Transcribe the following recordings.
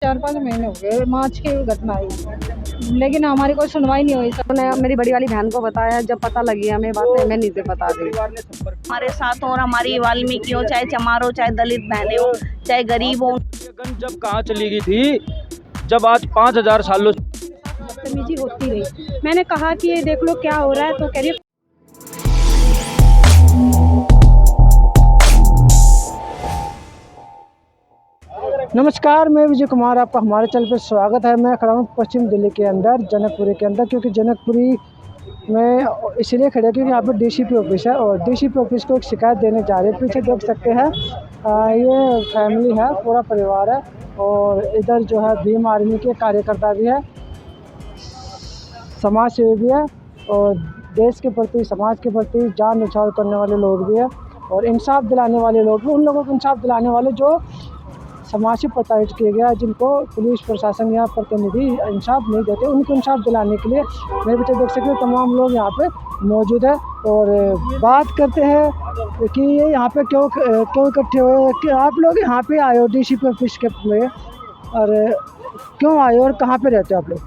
4-5 महीने हो गए मार्च की घटना आई, लेकिन हमारी कोई सुनवाई नहीं हुई। ने मेरी बड़ी वाली बहन को बताया, जब पता लगी हमें बातें हमें नहीं बता दी। हमारे साथ और हमारी वाल्मीकि हो, चाहे चमार हो, चाहे दलित बहनें हो, चाहे गरीब हो। जब कहाँ चली गई थी, जब आज 5000 सालों बदतमीजी होती रही। मैंने कहा कि ये देख लो क्या हो रहा है, तो कह रही नमस्कार, मैं विजय कुमार, आपका हमारे चैनल पर स्वागत है। मैं खड़ा हूँ पश्चिम दिल्ली के अंदर जनकपुरी के अंदर, क्योंकि जनकपुरी में इसलिए खड़े क्योंकि यहाँ पर डीसीपी ऑफिस है और डीसीपी ऑफिस को एक शिकायत देने जा रहे हैं। पीछे देख सकते हैं ये फैमिली है, पूरा परिवार है और इधर जो है भीम आर्मी के कार्यकर्ता भी है, समाज सेवी भी है और देश के प्रति, समाज के प्रति जान न्यौछावर करने वाले लोग भी हैं और इंसाफ दिलाने वाले लोग भी। उन लोगों को इंसाफ दिलाने वाले जो समाज से प्रताड़ित किए गया, जिनको पुलिस प्रशासन या प्रतिनिधि इंसाफ नहीं देते, उनको इंसाफ दिलाने के लिए मेरे पीछे देख सकते हैं तमाम लोग यहाँ पे मौजूद है। और बात करते हैं कि ये यहाँ पे क्यों इकट्ठे हुए, कि आप लोग यहाँ पे आए हो डीसीपी ऑफिस के में, और क्यों आए हो और कहाँ पे रहते हो आप लोग?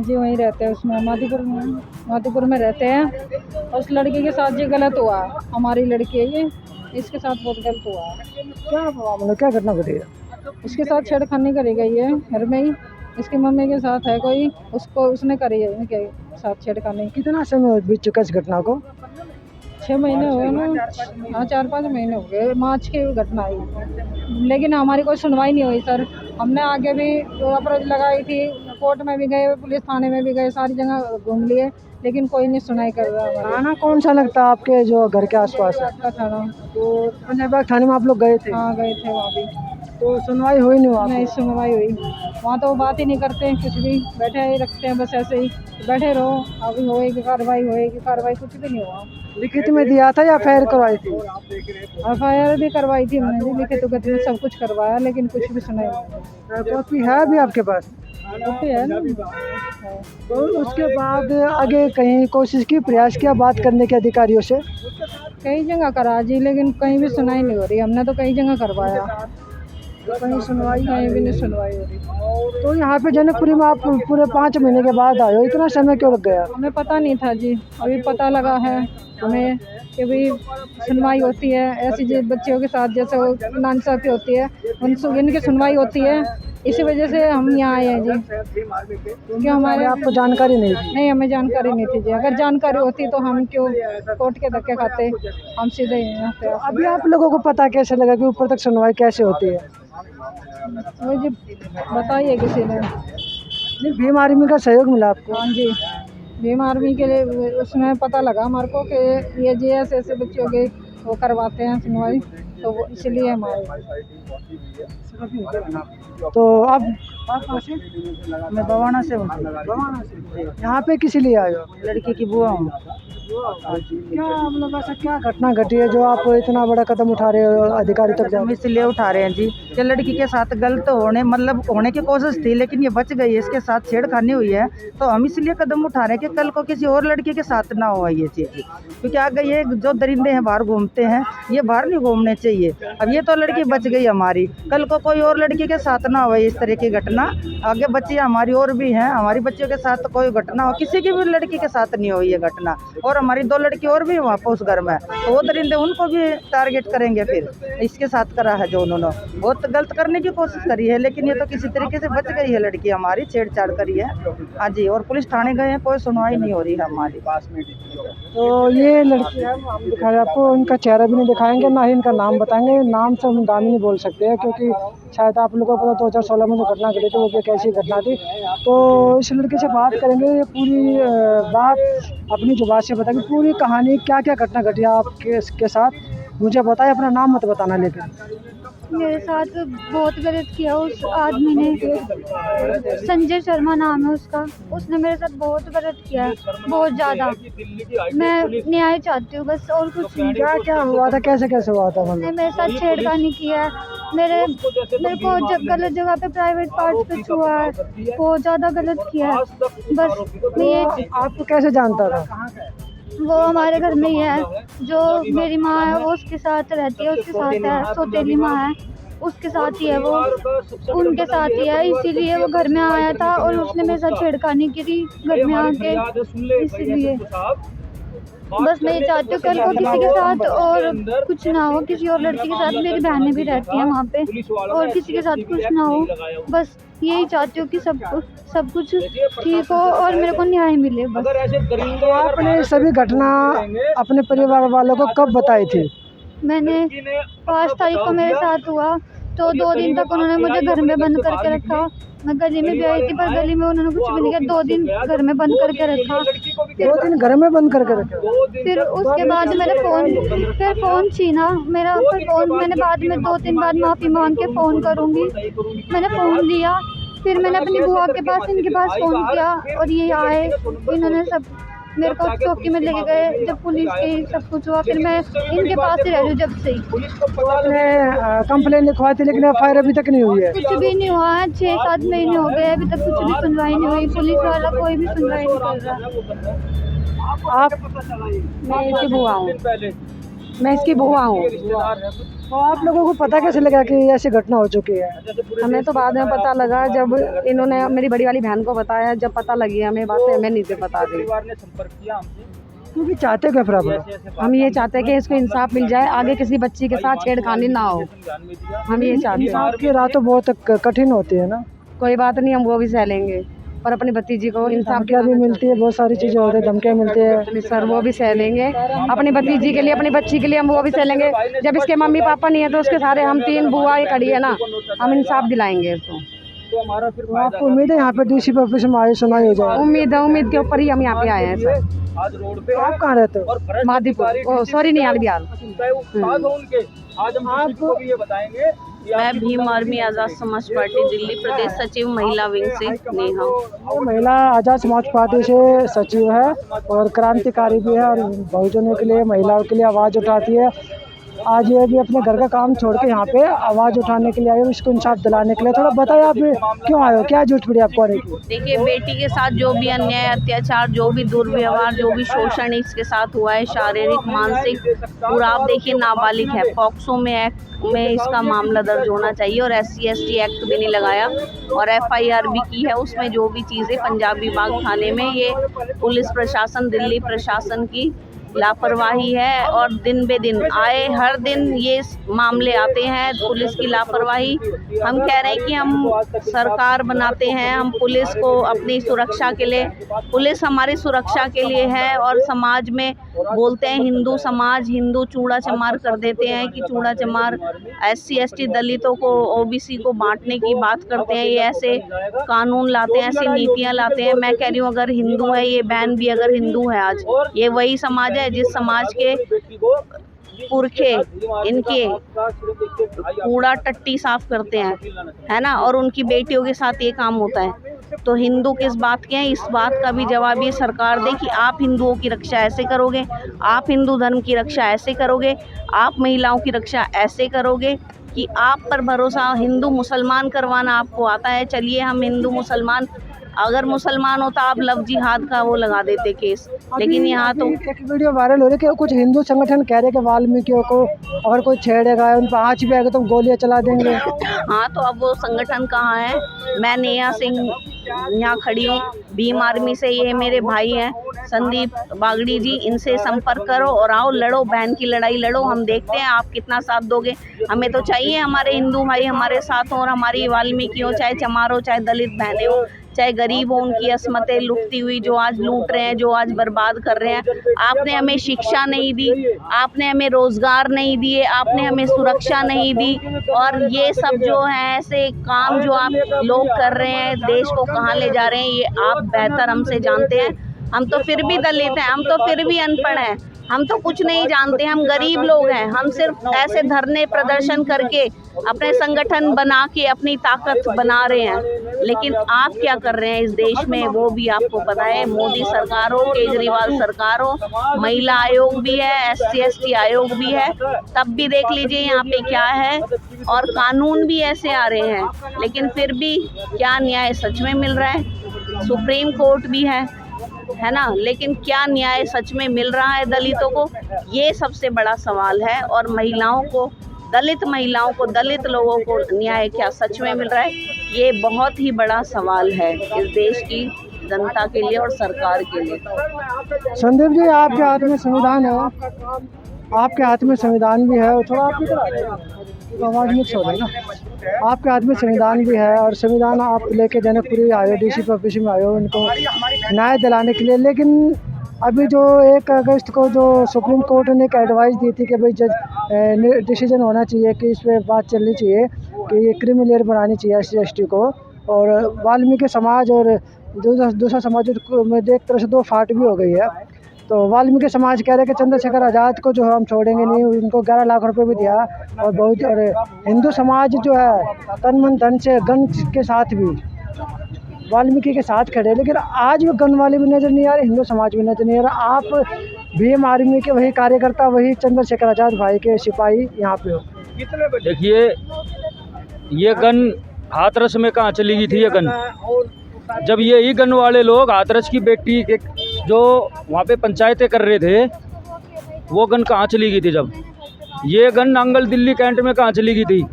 जी वहीं रहते हैं, उसमें माधीपुर में रहते हैं। उस लड़की के साथ ये गलत हुआ, हमारी लड़की है ये, इसके साथ बहुत गलत हुआ है। क्या मामला, क्या घटना घटी है? इसके साथ छेड़खानी करी गई है घर में ही। इसकी मम्मी के साथ है कोई, उसने करी है इनके साथ छेड़खानी। कितना समय बीत चुका इस घटना को? 6 महीने हो गए ना, हाँ 4-5 महीने हो गए मार्च की घटना आई, लेकिन हमारी कोई सुनवाई नहीं हुई सर। हमने आगे भी अप्रोच लगाई थी, कोर्ट में भी गए, पुलिस थाने में भी गए, सारी जगह घूम लिए, लेकिन कोई नहीं सुनाई कर रहा। थाना कौन सा लगता है आपके जो घर के आसपास है? आपका थाना, तो पंजाब बाग थाने में आप लोग गए थे? हाँ गए थे वहाँ भी, तो सुनवाई हुई नहीं वहाँ नहीं पे? सुनवाई हुई। वहाँ तो वो बात ही नहीं करते हैं, कुछ भी बैठे ही रखते हैं, बस ऐसे ही बैठे रहो, अभी होएगी कार्रवाई, कुछ भी नहीं हुआ। लिखित में दिया था या FIR करवाई थी? FIR भी करवाई थी हमने जी, लिखित में सब कुछ करवाया, लेकिन कुछ भी सुनाई नहीं। कॉपी है अभी आपके पास? कॉपी है ना। तो उसके बाद आगे कहीं कोशिश की, प्रयास किया बात करने के अधिकारियों से? कई जगह करा जी, लेकिन कहीं भी सुनाई नहीं हो रही। हमने तो कई जगह करवाया, कहीं सुनवाई कहीं भी नहीं सुनवाई हो रही। तो यहाँ पे जनकपुरी में आप पूरे 5 महीने के बाद आए हो, इतना समय क्यों लग गया? हमें पता नहीं था जी, अभी पता लगा है हमें कि भाई सुनवाई होती है ऐसी बच्चियों के साथ, जैसे वो नाइंसाफ़ी होती है, इनकी सुनवाई होती है। इसी वजह से हम यहाँ आए हैं जी, क्योंकि हमारे आपको जानकारी नहीं थी? नहीं, हमें जानकारी नहीं थी जी। अगर जानकारी होती तो हम क्यों कोर्ट के धक्के खाते, हम सीधे यहाँ पे। अभी आप लोगों को पता कैसे लगा कि ऊपर तक सुनवाई कैसे होती है? वो जी बताइए किसी ने। नहीं, भीम आर्मी का सहयोग मिला आपको? हाँ जी, भीम आर्मी के लिए उसमें पता लगा हमारे को कि ये जी ऐसे बच्चों के वो करवाते हैं सुनवाई, तो वो इसलिए हम आए। तो आप कहाँ से? मैं बवाना से हूँ। बवाना से? यहाँ पे किस लिए आए हो? लड़की की बुआ हूँ। क्या आप लोग ऐसा क्या घटना घटी है जो आप इतना बड़ा कदम उठा रहे हो, अधिकारी तक हम इसलिए उठा रहे हैं जी कि लड़की के साथ गलत होने की कोशिश थी, लेकिन ये बच गई है, इसके साथ छेड़खानी हुई है, तो हम इसलिए कदम उठा रहे हैं कि कल को किसी और लड़की के साथ ना हो ये चीज़। क्योंकि आगे ये जो दरिंदे हैं बाहर घूमते हैं, ये बाहर नहीं घूमने चाहिए। अब ये तो लड़की बच गई हमारी, कल को कोई और लड़की के साथ ना हो इस तरह की घटना। आगे बच्चियाँ हमारी और भी हैं, हमारी बच्चियों के साथ कोई घटना हो, किसी की भी लड़की के साथ नहीं हो ये घटना। और हमारी 2 लड़की और भी वहाँ पर उस घर में, तो वो दरिंदे उनको भी टारगेट करेंगे। फिर इसके साथ करा है जो उन्होंने बहुत गलत करने की कोशिश करी है, लेकिन ये तो किसी तरीके से बच गई है लड़की हमारी, छेड़छाड़ करी है। हाँ जी, और पुलिस थाने गए हैं, कोई सुनवाई नहीं हो रही है हमारी पास में। तो ये लड़की है, हम दिखा रहे आपको, इनका चेहरा भी नहीं दिखाएंगे, ना ही इनका नाम बताएंगे। नाम से हम दामी नहीं बोल सकते हैं, क्योंकि शायद आप लोगों को पता 2016 में जो घटना घटी थी वो भी कैसी घटना थी। तो इस लड़के से बात करेंगे, ये पूरी बात अपनी जुबान से बताएंगे, पूरी कहानी क्या क्या घटना घटी आपके साथ। मुझे बताए, अपना नाम मत बताना लेकिन। मेरे साथ बहुत गलत किया उस आदमी ने, संजय शर्मा नाम है उसका। उसने मेरे साथ बहुत गलत किया, बहुत ज़्यादा। मैं न्याय चाहती हूँ बस, और कुछ नहीं। क्या क्या हुआ था, कैसे कैसे हुआ था? उसने मेरे साथ छेड़खानी किया है, मेरे को गलत जगह पे प्राइवेट पार्ट पे छुआ है, बहुत ज़्यादा गलत किया है। बस मैं ये, आपको कैसे जानता था? वो हमारे घर में ही है, जो मेरी माँ है वो उसके साथ रहती है, उसके साथ है, सौतेली माँ है। उसके साथ ही है वो, उनके साथ ही है, इसीलिए वो घर में आया था और उसने मेरे साथ छेड़खानी की घर में आके, इसीलिए बस मैं ये चाहती हूँ कल को किसी के साथ और कुछ ना हो, किसी और लड़की के साथ, मेरी बहनें भी रहती हैं वहाँ पे, और किसी के साथ कुछ ना हो, बस यही चाहती हूँ कि सब कुछ ठीक हो और मेरे को न्याय मिले बस। तो आपने सभी घटना अपने परिवार वालों को कब बताई थी? मैंने 5 तारीख को मेरे साथ हुआ तो 2 दिन तक उन्होंने मुझे घर में बंद करके रखा। मैं गली में भी आई थी पर गली में उन्होंने कुछ भी नहीं किया, 2 दिन घर में बंद करके रखा। 2 दिन घर में बंद करके रखे? फिर उसके बाद मैंने फ़ोन छीना मेरा, फिर फ़ोन मैंने बाद में 2 दिन बाद माफ़ी मांग के फ़ोन करूँगी, मैंने फ़ोन लिया। फिर मैंने अपनी बुआ के पास, इनके पास फ़ोन किया और ये आए, इन्होंने सब मेरे को चौकी में लेके गए। जब पुलिस के सब कुछ हुआ फिर मैं इनके पास ही रह रही हूँ जब से ही। आपने कंप्लेन लिखवाई थी लेकिन FIR अभी तक नहीं हुई है? कुछ भी नहीं हुआ है, 6-7 महीने हो गए अभी तक कुछ भी सुनवाई नहीं हुई, पुलिस वाला कोई भी सुनवाई नहीं कर रहा। आप? मैं इसकी बुआ हूँ, मैं इसकी बुआ हूँ। तो आप लोगों को पता कैसे लगा कि ऐसी घटना हो चुकी है? हमें तो बाद में पता लगा जब इन्होंने मेरी बड़ी वाली बहन को बताया, जब पता लगी हमें बातें, हमें नहीं से बता दी। क्योंकि चाहते क्या फिर आप? हम ये चाहते हैं कि इसको इंसाफ मिल जाए, आगे किसी बच्ची के साथ छेड़खानी ना हो, हम ये चाहते हैं। इंसाफ की राह तो बहुत कठिन होती है ना? कोई बात नहीं, हम वो भी सह लेंगे, पर अपनी भतीजी को इंसाफ धमकियाँ भी मिलती है, बहुत सारी चीज़ें होती है, धमकियाँ मिलती है। की सर वो भी सह लेंगे, अपनी भतीजी के लिए, अपनी बच्ची के लिए हम वो भी सह लेंगे। जब इसके मम्मी पापा नहीं है तो उसके सारे हम 3 बुआ ही खड़ी है ना, हम इंसाफ दिलाएंगे इसको। तो आपको उम्मीद है यहाँ पे DCP ऑफिस में आए सुनाई हो जाए? उम्मीद के ऊपर ही हम यहाँ पे आए हैं सर। तो आप कहाँ रहते हो? मादीपुर, सॉरी निहाल बिहाल। मैं भीम आर्मी आज़ाद समाज पार्टी दिल्ली प्रदेश सचिव महिला विंग से नेहा। वो महिला आज़ाद समाज पार्टी से सचिव है और क्रांतिकारी भी है और बहुजनों के लिए, महिलाओं के लिए आवाज़ उठाती है। आज ये भी अपने घर का काम छोड़ के यहाँ पे आवाज़ उठाने के लिए आए और इसको इंसाफ दिलाने के लिए। थोड़ा बताइए आप क्यों आए हो, क्या जरूरत पड़ी आपको आने की? देखिए, बेटी के साथ जो भी अन्याय, अत्याचार, जो भी दुर्व्यवहार, जो भी शोषण इसके साथ हुआ है, शारीरिक, मानसिक, पूरा आप देखिए नाबालिग है। पॉक्सो में इसका मामला दर्ज होना चाहिए और SC/ST एक्ट भी नहीं लगाया और FIR भी की है। उसमें जो भी चीज़ें पंजाबी बाग थाने में, ये पुलिस प्रशासन, दिल्ली प्रशासन की लापरवाही है और दिन बे दिन आए हर दिन ये मामले आते हैं, पुलिस की लापरवाही। हम कह रहे हैं कि हम सरकार बनाते हैं, हम पुलिस को अपनी सुरक्षा के लिए, पुलिस हमारी सुरक्षा के लिए है और समाज में बोलते हैं हिंदू समाज, हिंदू चूड़ा चमार कर देते हैं कि चूड़ा चमार SC/ST दलितों को, OBC को बांटने की बात करते हैं। ये ऐसे कानून लाते हैं, ऐसी नीतियाँ लाते हैं। मैं कह रही हूँ अगर हिंदू है, ये बहन भी अगर हिंदू है, आज ये वही समाज है जिस समाज के पुरखे इनके कूड़ा टट्टी साफ करते हैं, है ना, और उनकी बेटियों के साथ ये काम होता है। तो हिंदू किस बात के हैं, इस बात का भी जवाब ये सरकार दे कि आप हिंदुओं की रक्षा ऐसे करोगे, आप हिंदू धर्म की रक्षा ऐसे करोगे, आप महिलाओं की रक्षा ऐसे करोगे कि आप पर भरोसा, हिंदू मुसलमान करवाना आपको आता है। चलिए हम हिंदू मुसलमान, अगर मुसलमान होता आप लव जिहाद का वो लगा देते केस, लेकिन यहाँ तो एक वीडियो वायरल हो रही है कि कुछ हिंदू संगठन कह रहे हैं कि वाल्मीकियों को अगर कोई छेड़ेगा, उन पर आँच भी आएगा तो गोलियां चला देंगे। हाँ, तो अब वो संगठन कहाँ है? मैं नेहा सिंह यहाँ खड़ी हूँ, भीम आर्मी से। ये मेरे भाई हैं संदीप बागड़ी जी, इनसे संपर्क करो और आओ लड़ो, बहन की लड़ाई लड़ो। हम देखते हैं आप कितना साथ दोगे। हमें तो चाहिए हमारे हिंदू भाई हमारे साथ हों और हमारी वाल्मीकि हो, चाहे चमार हो, चाहे दलित बहनें हो, चाहे गरीब हो, उनकी असमतें लुटती हुई जो आज लूट रहे हैं, जो आज बर्बाद कर रहे हैं। आपने हमें शिक्षा नहीं दी, आपने हमें रोजगार नहीं दिए, आपने हमें सुरक्षा नहीं दी, और ये सब जो है ऐसे काम जो आप लोग कर रहे हैं, देश को कहाँ ले जा रहे हैं, ये आप बेहतर हमसे जानते हैं। हम तो फिर भी दलित हैं, हम तो फिर भी अनपढ़ हैं, हम तो कुछ नहीं जानते, हम गरीब लोग हैं। हम सिर्फ ऐसे धरने प्रदर्शन करके अपने संगठन बना के अपनी ताकत बना रहे हैं। लेकिन आप क्या कर रहे हैं इस देश में वो भी आपको पता है। मोदी सरकार हो, केजरीवाल सरकार हो, महिला आयोग भी है, SC/ST आयोग भी है, तब भी देख लीजिए यहाँ पे क्या है, और कानून भी ऐसे आ रहे हैं। लेकिन फिर भी क्या न्याय सच में मिल रहा है? सुप्रीम कोर्ट भी है ना, लेकिन क्या न्याय सच में मिल रहा है दलितों को? ये सबसे बड़ा सवाल है। और महिलाओं को दलित महिलाओं को, दलित लोगों को न्याय क्या सच में मिल रहा है? ये बहुत ही बड़ा सवाल है इस देश की जनता के लिए और सरकार के लिए। संदीप जी, आपके हाथ में संविधान है, आपके हाथ में संविधान भी है, थोड़ा आप इधर आ जाइए, आवाज़ मिक्स हो रही है ना। आपके हाथ में संविधान भी है और संविधान आप लेके जनकपुरी आए हो, DCP ऑफिस में आए हो उनको न्याय दिलाने के लिए। लेकिन अभी जो 1 अगस्त को जो सुप्रीम कोर्ट ने एक एडवाइस दी थी कि भाई डिसीजन होना चाहिए कि इस पर बात चलनी चाहिए कि ये क्रिमिनल बनानी चाहिए SC ST को, और वाल्मीकि समाज और दूसरा समाज में एक तरह से 2 फाट भी हो गई है। तो वाल्मीकि समाज कह रहे हैं कि चंद्रशेखर आज़ाद को जो हम छोड़ेंगे नहीं, उनको 11 लाख रुपए भी दिया, और हिंदू समाज जो है तन मन धन से गन के साथ भी वाल्मीकि के साथ खड़े। लेकिन आज भी गन वाले भी नज़र नहीं आ रहे, हिंदू समाज भी नज़र नहीं आ रहा। आप भीम आर्मी के वही कार्यकर्ता, वही चंद्रशेखर आज़ाद भाई के सिपाही यहाँ पे हो। देखिए, ये गन हाथरस में कहाँ चली गई थी? ये गन जब ये ही गन वाले लोग हाथरस की बेटी के जो वहाँ पे पंचायतें कर रहे थे, वो गन कहाँ चली गई थी? जब ये गन नांगल दिल्ली कैंट में कहाँ चली गई थी?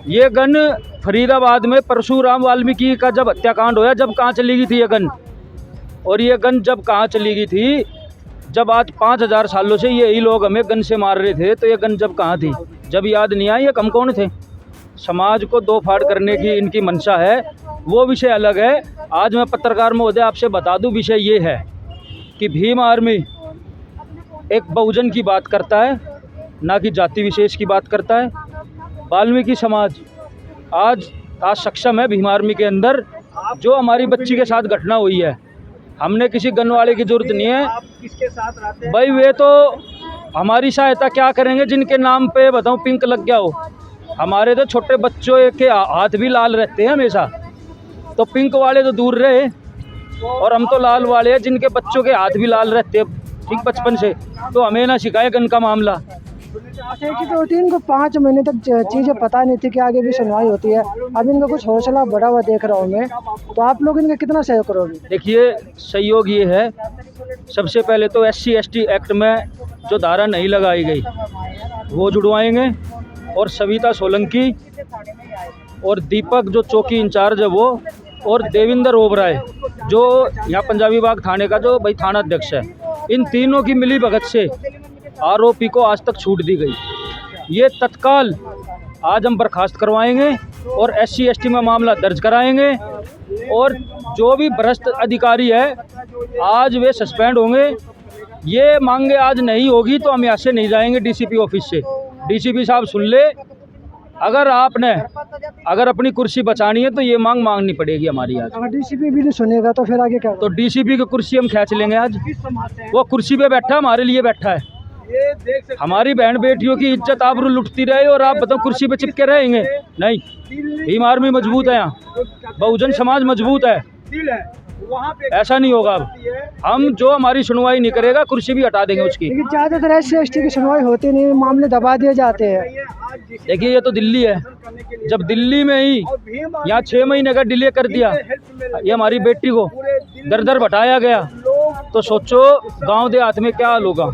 ये गन फरीदाबाद में परशुराम वाल्मीकि का जब हत्याकांड होया, जब कहाँ चली गई थी ये गन? और ये गन जब कहाँ चली गई थी? जब आज 5000 सालों से यही लोग हमें गन से मार रहे थे, तो ये गन जब कहाँ थी? जब याद नहीं आई? ये कम कौन थे? समाज को 2 फाड़ करने की इनकी मंशा है, वो विषय अलग है। आज मैं पत्रकार महोदय आपसे बता दूं, विषय ये है कि भीम आर्मी एक बहुजन की बात करता है, ना कि जाति विशेष की बात करता है। वाल्मीकि समाज आज सक्षम है भीम आर्मी के अंदर। जो हमारी बच्ची के साथ घटना हुई है, हमने किसी गन वाले की जरूरत नहीं है। किसके साथ रहते हैं भाई, वे तो हमारी सहायता क्या करेंगे जिनके नाम पे बताऊं पिंक लग गया हो? हमारे तो छोटे बच्चों के हाथ भी लाल रहते हैं हमेशा, तो पिंक वाले तो दूर रहे, और हम तो लाल वाले हैं जिनके बच्चों के हाथ भी लाल रहते हैं ठीक बचपन से। तो हमें ना शिकायत गन का मामला। अच्छा, कि तो इनको 5 महीने तक चीज़ें पता नहीं थी कि आगे भी सुनवाई होती है। अब इनका कुछ हौसला बढ़ा हुआ देख रहा हूँ मैं, तो आप लोग इनका कितना सहयोग करोगे? देखिए, सहयोग ये है, सबसे पहले तो SC ST एक्ट में जो धारा नहीं लगाई गई वो जुड़वाएंगे, और सविता सोलंकी और दीपक जो चौकी इंचार्ज है वो, और देविंदर ओबराय जो यहाँ पंजाबी बाग थाने का जो भाई थाना अध्यक्ष है, इन तीनों की मिली भगत से आरोपी को आज तक छूट दी गई। ये तत्काल आज हम बर्खास्त करवाएंगे और SC ST में मामला दर्ज कराएंगे, और जो भी भ्रष्ट अधिकारी है आज वे सस्पेंड होंगे। ये मांगे आज नहीं होगी तो हम यहाँ से नहीं जाएंगे DCP ऑफिस से। DCP साहब सुन ले, अगर आपने अपनी कुर्सी बचानी है तो ये मांग मांगनी पड़ेगी हमारी आज। अगर DCP भी नहीं सुनेगा तो फिर आगे क्या? तो DCP की कुर्सी हम खींच लेंगे आज। वो कुर्सी पे बैठा, हमारे लिए बैठा है। हमारी बहन बेटियों की इज्जत आबरू लुटती रहे और आप बताओ कुर्सी पे चिपके रहेंगे? नहीं, भीम आर्मी मजबूत है, यहाँ बहुजन समाज मजबूत है, ऐसा नहीं होगा। अब हम जो हमारी सुनवाई नहीं करेगा कुर्सी भी हटा देंगे उसकी। लेकिन ज़्यादातर SC ST की सुनवाई होती नहीं, मामले दबा दिए जाते हैं। देखिए, ये तो दिल्ली है, जब दिल्ली में ही यहाँ 6 महीने का डिले कर दिया, ये हमारी बेटी को दर दर बटाया गया, तो सोचो गांव देहात में क्या हाल होगा।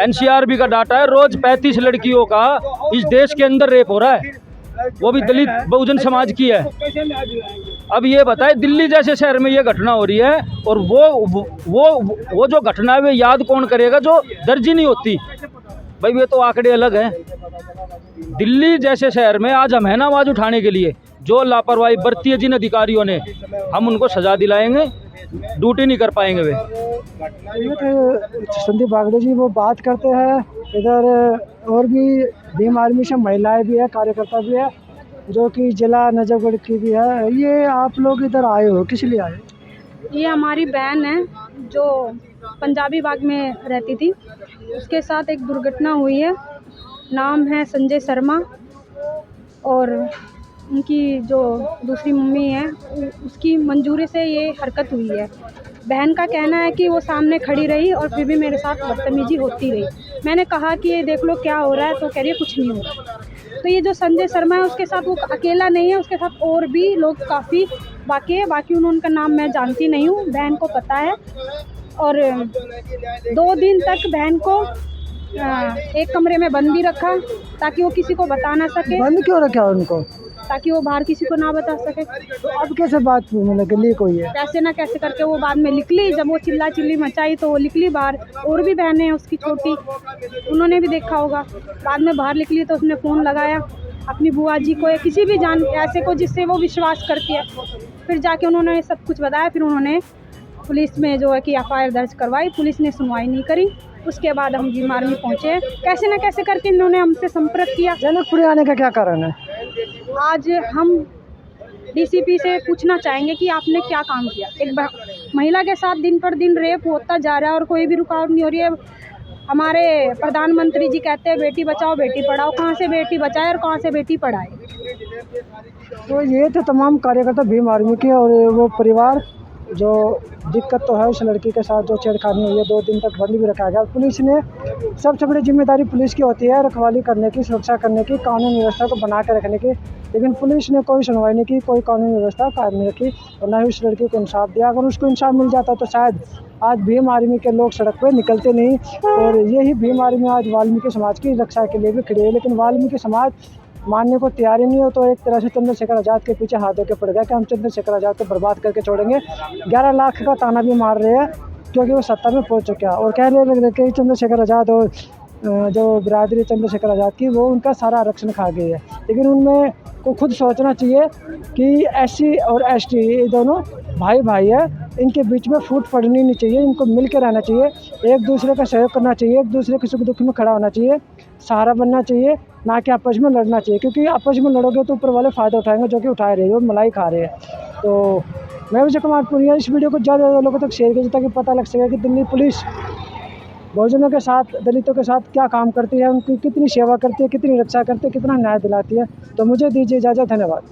NCRB का डाटा है, रोज 35 लड़कियों का इस देश के अंदर रेप हो रहा है, वो भी दलित बहुजन समाज की है। अब ये बताए, दिल्ली जैसे शहर में ये घटना हो रही है, और वो जो घटना है वे याद कौन करेगा जो दर्ज ही नहीं होती? भाई, वे तो आंकड़े अलग हैं। दिल्ली जैसे शहर में आज हम है ना आवाज़ उठाने के लिए। जो लापरवाही बरती है जिन अधिकारियों ने, हम उनको सजा दिलाएंगे, ड्यूटी नहीं कर पाएंगे वे। ये तो संदीप बागड़े जी वो बात करते हैं। इधर और भी भीम आर्मी से महिलाएं भी है, कार्यकर्ता भी है, जो कि जिला नजफगढ़ की भी है। ये आप लोग इधर आए हो, किस लिए आए? ये हमारी बहन है जो पंजाबी बाग में रहती थी, उसके साथ एक दुर्घटना हुई है। नाम है संजय शर्मा, और उनकी जो दूसरी मम्मी है उसकी मंजूरी से ये हरकत हुई है। बहन का कहना है कि वो सामने खड़ी रही और फिर भी मेरे साथ बदतमीजी होती रही। मैंने कहा कि ये देख लो क्या हो रहा है, तो कह रही है कुछ नहीं हो रहा। तो ये जो संजय शर्मा है उसके साथ वो अकेला नहीं है, उसके साथ और भी लोग काफ़ी बाकी है। बाकी उनका नाम मैं जानती नहीं हूँ, बहन को पता है। और 2 दिन तक बहन को एक कमरे में बंद भी रखा ताकि वो किसी को बता ना सके, बंद क्यों रखा उनको? ताकि वो बाहर किसी को ना बता सके। तो अब कैसे बात मतलब कि लीक हुई है? कैसे ना कैसे करके वो बाद में निकली, जब वो चिल्ला चिल्ली मचाई तो वो निकली बाहर। और भी बहनें हैं उसकी छोटी, उन्होंने भी देखा होगा। बाद में बाहर निकली तो उसने फ़ोन लगाया अपनी बुआ जी को या किसी भी जान ऐसे को जिससे वो विश्वास करती है। फिर जाके उन्होंने सब कुछ बताया। फिर उन्होंने पुलिस में जो है कि FIR दर्ज करवाई। पुलिस ने सुनवाई नहीं करी। उसके बाद हम भीम आर्मी पहुँचे। कैसे न कैसे करके इन्होंने हमसे संपर्क किया। जनकपुरी आने का क्या कारण है? आज हम DCP से पूछना चाहेंगे कि आपने क्या काम किया। एक महिला के साथ दिन पर दिन रेप होता जा रहा है और कोई भी रुकावट नहीं हो रही है। हमारे प्रधानमंत्री जी कहते हैं बेटी बचाओ बेटी पढ़ाओ। कहाँ से बेटी बचाए और कहाँ से बेटी पढ़ाए? तो ये थे तमाम कार्यकर्ता भीम आर्मी के और वो परिवार। जो दिक्कत तो है उस लड़की के साथ जो छेड़खानी हुई है, 2 दिन तक बंद भी रखा गया। पुलिस ने सबसे बड़ी जिम्मेदारी पुलिस की होती है रखवाली करने की, सुरक्षा करने की, कानून व्यवस्था को बना के रखने की। लेकिन पुलिस ने कोई सुनवाई नहीं की, कोई कानून व्यवस्था कायम नहीं रखी और ना ही उस लड़की को इंसाफ दिया। अगर उसको इंसाफ मिल जाता तो शायद आज भीम आर्मी के लोग सड़क पर निकलते नहीं। और यही भीम आर्मी आज वाल्मीकि समाज की रक्षा के लिए भी खड़ी है। लेकिन वाल्मीकि समाज मानने को तैयार ही नहीं हो। तो एक तरह से चंद्रशेखर आज़ाद के पीछे हाथ धोके पड़ गया कि हम चंद्रशेखर आज़ाद को बर्बाद करके छोड़ेंगे। 11 लाख का ताना भी मार रहे हैं क्योंकि वो सत्ता में पहुंच चुका है। और कह रहे कि चंद्रशेखर आज़ाद और जो बिरादरी चंद्रशेखर आज़ाद की वो उनका सारा आरक्षण खा गई है। लेकिन उनमें को खुद सोचना चाहिए कि SC और ST ये दोनों भाई भाई है। इनके बीच में फूट पड़नी नहीं चाहिए। इनको मिल के रहना चाहिए, एक दूसरे का सहयोग करना चाहिए, एक दूसरे के सुख दुख में खड़ा होना चाहिए, सहारा बनना चाहिए, ना कि आपस में लड़ना चाहिए। क्योंकि आपस में लड़ोगे तो ऊपर वाले फ़ायदा उठाएंगे जो कि उठा रहे हैं और मलाई खा रहे हैं। तो मैं विजय कुमार पुनिया इस वीडियो को ज़्यादा से ज़्यादा लोगों तक शेयर कीजिए ताकि पता लग सके कि दिल्ली पुलिस बहुजनों के साथ, दलितों के साथ क्या काम करती है, उनकी कितनी सेवा करती है, कितनी रक्षा करती है, कितना न्याय दिलाती है। तो मुझे दीजिए इजाज़त। धन्यवाद।